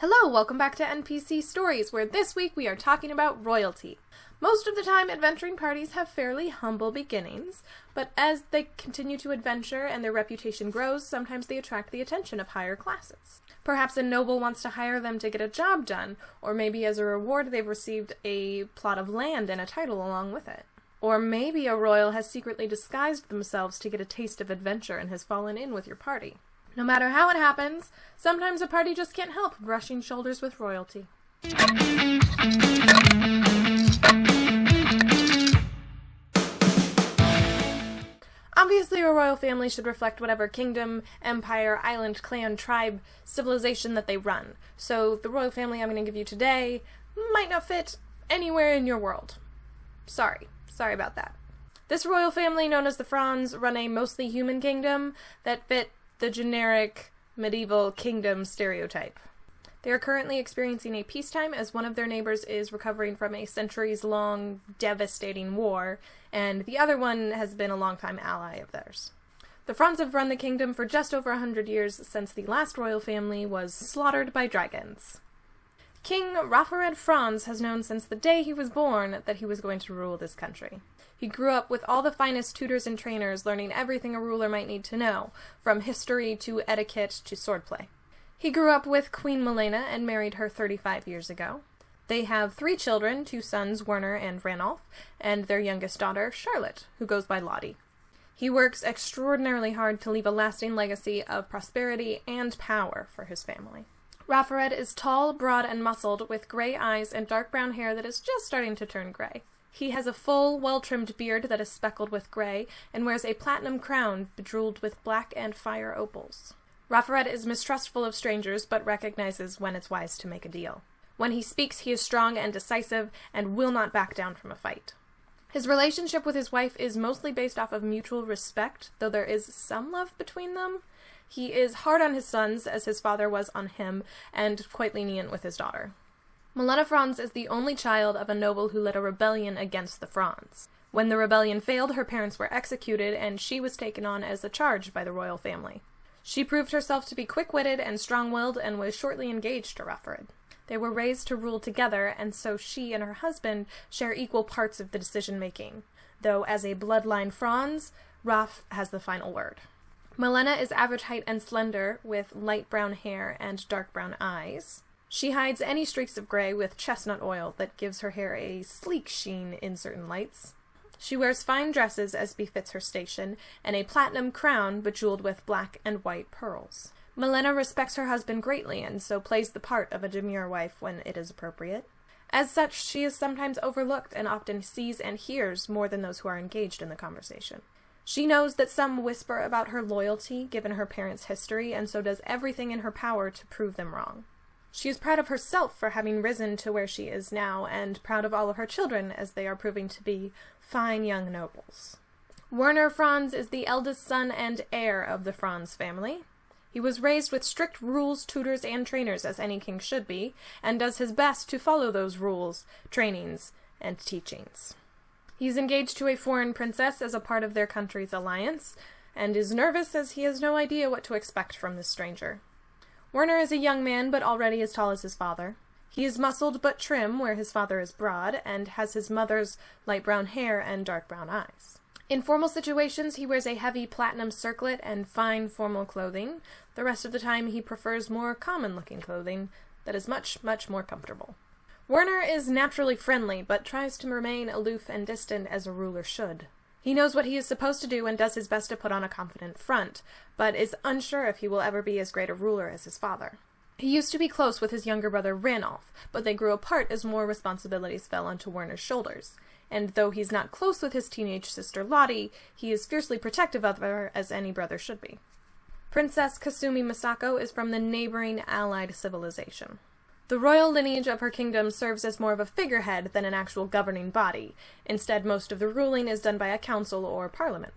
Hello, welcome back to NPC Stories, where this week we are talking about royalty. Most of the time, adventuring parties have fairly humble beginnings, but as they continue to adventure and their reputation grows, sometimes they attract the attention of higher classes. Perhaps a noble wants to hire them to get a job done, or maybe as a reward they've received a plot of land and a title along with it. Or maybe a royal has secretly disguised themselves to get a taste of adventure and has fallen in with your party. No matter how it happens, sometimes a party just can't help brushing shoulders with royalty. Obviously, a royal family should reflect whatever kingdom, empire, island, clan, tribe, civilization that they run. So the royal family I'm going to give you today might not fit anywhere in your world. Sorry about that. This royal family, known as the Frons, run a mostly human kingdom that fit the generic medieval kingdom stereotype. They are currently experiencing a peacetime as one of their neighbors is recovering from a centuries-long devastating war, and the other one has been a longtime ally of theirs. The Frons have run the kingdom for just over 100 years since the last royal family was slaughtered by dragons. King Frons has known since the day he was born that he was going to rule this country. He grew up with all the finest tutors and trainers, learning everything a ruler might need to know, from history to etiquette to swordplay. He grew up with Queen Milena and married her 35 years ago. They have 3 children, 2 sons, Werner and Ranulf, and their youngest daughter, Charlotte, who goes by Lottie. He works extraordinarily hard to leave a lasting legacy of prosperity and power for his family. Rafared is tall, broad, and muscled, with gray eyes and dark brown hair that is just starting to turn gray. He has a full, well-trimmed beard that is speckled with gray, and wears a platinum crown bejeweled with black and fire opals. Rafared is mistrustful of strangers, but recognizes when it's wise to make a deal. When he speaks, he is strong and decisive, and will not back down from a fight. His relationship with his wife is mostly based off of mutual respect, though there is some love between them. He is hard on his sons, as his father was on him, and quite lenient with his daughter. Milena Frons is the only child of a noble who led a rebellion against the Frons. When the rebellion failed, her parents were executed, and she was taken on as a charge by the royal family. She proved herself to be quick-witted and strong-willed, and was shortly engaged to Rafared. They were raised to rule together, and so she and her husband share equal parts of the decision-making, though as a bloodline Frons, Raf has the final word. Milena is average height and slender, with light brown hair and dark brown eyes. She hides any streaks of gray with chestnut oil that gives her hair a sleek sheen in certain lights. She wears fine dresses as befits her station, and a platinum crown bejeweled with black and white pearls. Milena respects her husband greatly, and so plays the part of a demure wife when it is appropriate. As such, she is sometimes overlooked and often sees and hears more than those who are engaged in the conversation. She knows that some whisper about her loyalty, given her parents' history, and so does everything in her power to prove them wrong. She is proud of herself for having risen to where she is now, and proud of all of her children as they are proving to be fine young nobles. Werner Frons is the eldest son and heir of the Frons family. He was raised with strict rules, tutors, and trainers, as any king should be, and does his best to follow those rules, trainings, and teachings. He is engaged to a foreign princess as a part of their country's alliance, and is nervous as he has no idea what to expect from this stranger. Werner is a young man, but already as tall as his father. He is muscled but trim, where his father is broad, and has his mother's light brown hair and dark brown eyes. In formal situations, he wears a heavy platinum circlet and fine formal clothing. The rest of the time, he prefers more common-looking clothing that is much, much more comfortable. Werner is naturally friendly, but tries to remain aloof and distant as a ruler should. He knows what he is supposed to do and does his best to put on a confident front, but is unsure if he will ever be as great a ruler as his father. He used to be close with his younger brother Ranulf, but they grew apart as more responsibilities fell onto Werner's shoulders, and though he's not close with his teenage sister Lottie, he is fiercely protective of her as any brother should be. Princess Kasumi Misako is from the neighboring allied civilization. The royal lineage of her kingdom serves as more of a figurehead than an actual governing body. Instead, most of the ruling is done by a council or parliament.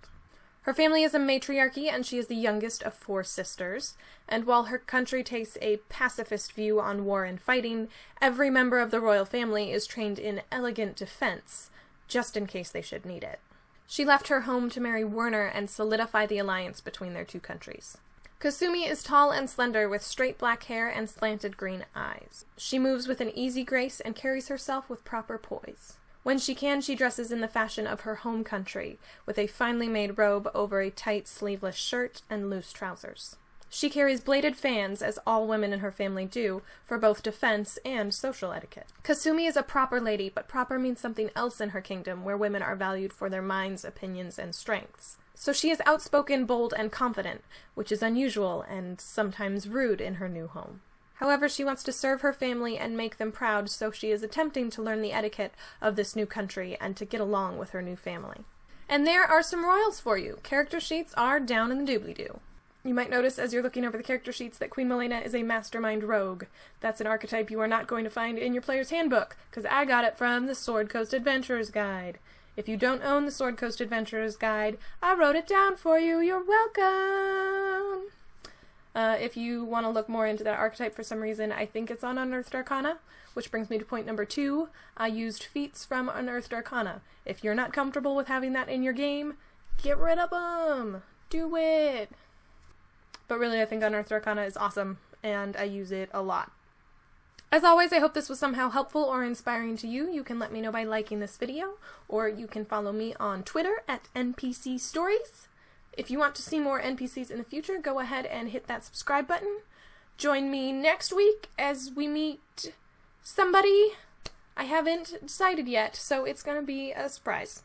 Her family is a matriarchy, and she is the youngest of 4 sisters, and while her country takes a pacifist view on war and fighting, every member of the royal family is trained in elegant defense, just in case they should need it. She left her home to marry Werner and solidify the alliance between their 2 countries. Kasumi is tall and slender with straight black hair and slanted green eyes. She moves with an easy grace and carries herself with proper poise. When she can, she dresses in the fashion of her home country, with a finely made robe over a tight sleeveless shirt and loose trousers. She carries bladed fans, as all women in her family do, for both defense and social etiquette. Kasumi is a proper lady, but proper means something else in her kingdom, where women are valued for their minds, opinions, and strengths. So she is outspoken, bold, and confident, which is unusual and sometimes rude in her new home. However, she wants to serve her family and make them proud, so she is attempting to learn the etiquette of this new country and to get along with her new family. And there are some royals for you. Character sheets are down in the doobly-doo. You might notice as you're looking over the character sheets that Queen Milena is a mastermind rogue. That's an archetype you are not going to find in your player's handbook, because I got it from the Sword Coast Adventurers Guide. If you don't own the Sword Coast Adventurers Guide, I wrote it down for you. You're welcome! If you want to look more into that archetype for some reason, I think it's on Unearthed Arcana, which brings me to point number 2. I used Feats from Unearthed Arcana. If you're not comfortable with having that in your game, get rid of them! Do it! But really, I think Unearthed Arcana is awesome, and I use it a lot. As always, I hope this was somehow helpful or inspiring to you. You can let me know by liking this video, or you can follow me on Twitter at NPC Stories. If you want to see more NPCs in the future, go ahead and hit that subscribe button. Join me next week as we meet somebody I haven't decided yet, so it's going to be a surprise.